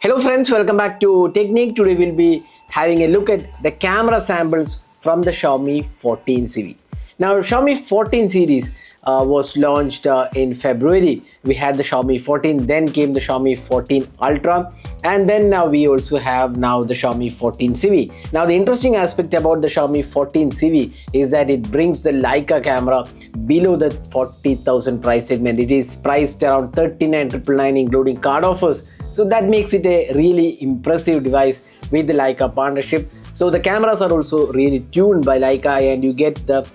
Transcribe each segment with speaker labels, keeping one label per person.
Speaker 1: Hello friends, welcome back to Technique. Today we'll be having a look at the camera samples from the Xiaomi 14 Civi. Now Xiaomi 14 series was launched in February. We had the Xiaomi 14, then came the Xiaomi 14 Ultra, and then now we also have now the Xiaomi 14 Civi. Now the interesting aspect about the Xiaomi 14 Civi is that it brings the Leica camera below the 40,000 price segment. It is priced around 39,999 including card offers. So that makes it a really impressive device with the Leica partnership. So the cameras are also really tuned by Leica, and you get the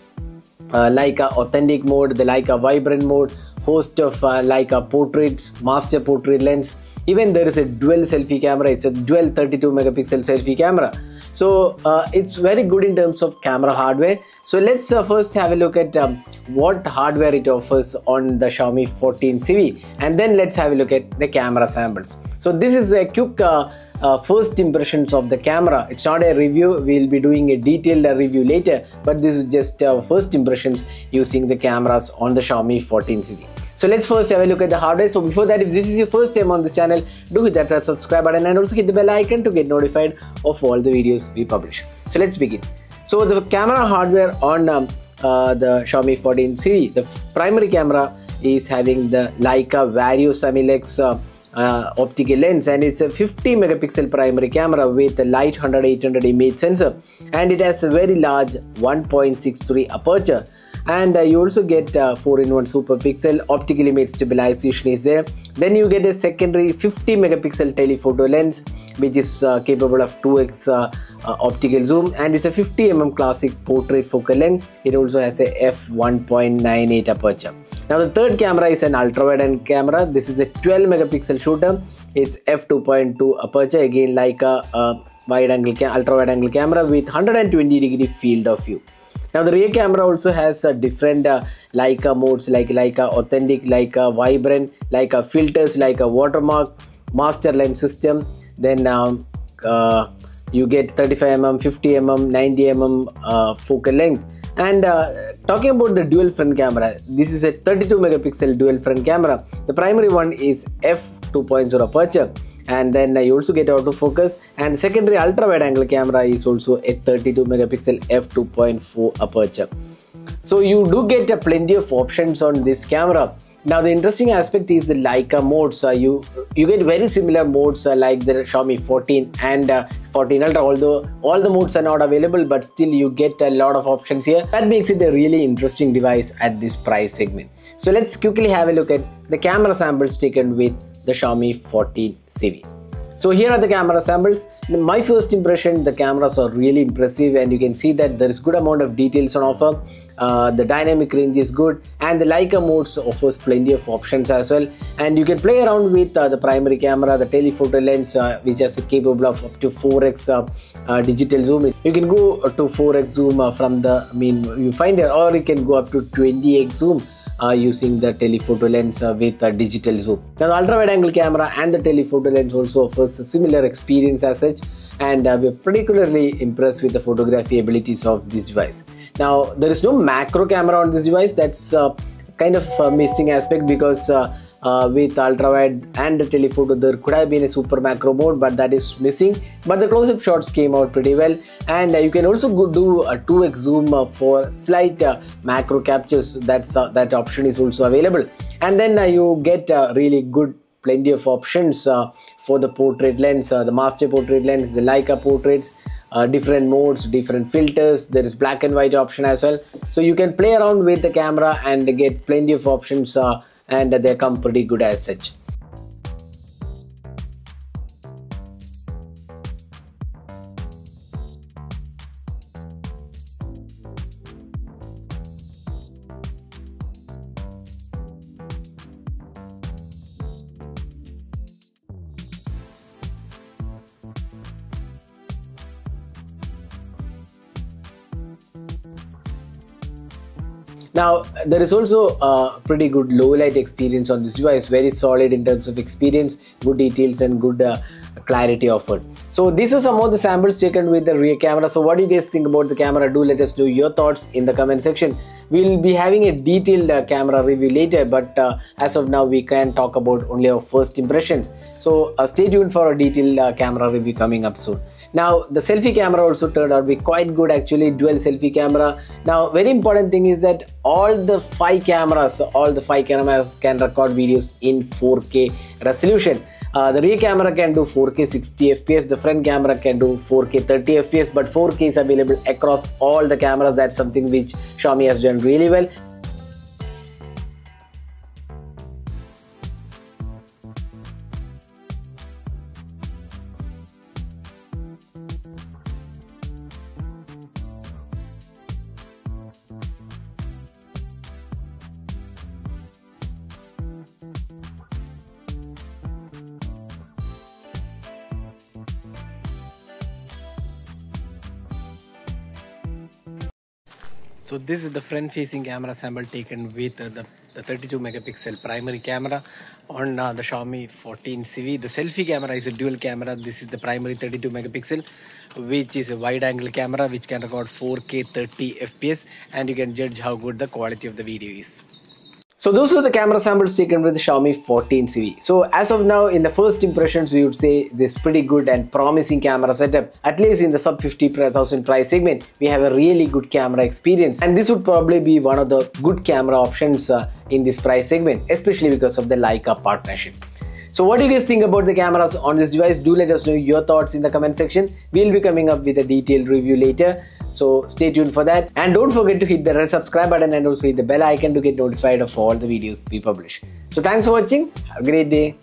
Speaker 1: Leica authentic mode, the Leica vibrant mode, host of Leica portraits, master portrait lens. Even there is a dual selfie camera. It's a dual 32 megapixel selfie camera. So it's very good in terms of camera hardware. So let's first have a look at what hardware it offers on the Xiaomi 14 Civi, and then let's have a look at the camera samples. So this is a quick first impressions of the camera. It's not a review. We'll be doing a detailed review later, but this is just first impressions using the cameras on the Xiaomi 14 Civi. So let's first have a look at the hardware. So before that, if this is your first time on this channel, do hit that subscribe button and also hit the bell icon to get notified of all the videos we publish. So let's begin. So the camera hardware on the Xiaomi 14 Civi, the primary camera is having the Leica Vario Semilex optical lens, and it's a 50 megapixel primary camera with a light 100-800 image sensor, and it has a very large 1.63 aperture, and you also get 4-in-1 super pixel optical image stabilization is there. Then you get a secondary 50 megapixel telephoto lens which is capable of 2x optical zoom, and it's a 50mm classic portrait focal length. It also has a f1.98 aperture. Now the third camera is an ultra wide angle camera. This is a 12 megapixel shooter. It's f2.2 aperture, again like a ultra wide angle camera with 120-degree field of view. Now the rear camera also has different Leica modes like Leica authentic, Leica vibrant, Leica filters, Leica watermark, master lens system. Then you get 35mm, 50mm, 90mm focal length. And talking about the dual front camera, this is a 32 megapixel dual front camera. The primary one is f2.0 aperture, and then you also get autofocus, and secondary ultra wide angle camera is also a 32 megapixel f2.4 aperture. So you do get plenty of options on this camera. Now the interesting aspect is the Leica modes. You get very similar modes like the Xiaomi 14 and 14 Ultra, although all the modes are not available, but still you get a lot of options here. That makes it a really interesting device at this price segment. So let's quickly have a look at the camera samples taken with the Xiaomi 14 Civi. So here are the camera samples. In my first impression, the cameras are really impressive, and you can see that there is good amount of details on offer. The dynamic range is good, and the Leica modes offers plenty of options as well. And you can play around with the primary camera, the telephoto lens, which is capable of up to 4x digital zoom. You can go to 4x zoom from the viewfinder, or you can go up to 20x zoom using the telephoto lens with a digital zoom. Now the ultra wide angle camera and the telephoto lens also offers a similar experience as such, and we're particularly impressed with the photography abilities of this device. Now there is no macro camera on this device. That's kind of a missing aspect, because with ultra wide and the telephoto there could have been a super macro mode, but that is missing. But the close-up shots came out pretty well, and you can also do a 2x zoom for slight macro captures. That option is also available. And then you get really good plenty of options for the portrait lens, the master portrait lens, the Leica portraits, different modes, different filters. There is black and white option as well, so you can play around with the camera and get plenty of options, and they come pretty good as such. Now there is also a pretty good low light experience on this device, very solid in terms of experience, good details and good clarity offered. So these are some of the samples taken with the rear camera. So what do you guys think about the camera? Do let us know your thoughts in the comment section. We'll be having a detailed camera review later, but as of now we can talk about only our first impressions. So stay tuned for a detailed camera review coming up soon. Now the selfie camera also turned out to be quite good, actually, dual selfie camera. Now very important thing is that all the five cameras can record videos in 4K resolution. The rear camera can do 4K 60 fps, the front camera can do 4K 30 fps, but 4K is available across all the cameras. That's something which Xiaomi has done really well. So this is the front facing camera sample taken with the 32 megapixel primary camera on the Xiaomi 14 Civi. The selfie camera is a dual camera. This is the primary 32 megapixel, which is a wide angle camera which can record 4K 30 fps, and you can judge how good the quality of the video is. So those are the camera samples taken with the Xiaomi 14 Civi. So as of now, in the first impressions, we would say this pretty good and promising camera setup. At least in the sub 50,000 price segment, we have a really good camera experience, and this would probably be one of the good camera options in this price segment, especially because of the Leica partnership. So what do you guys think about the cameras on this device? Do let us know your thoughts in the comment section. We'll be coming up with a detailed review later, so stay tuned for that. And don't forget to hit the red subscribe button and also hit the bell icon to get notified of all the videos we publish. So thanks for watching. Have a great day.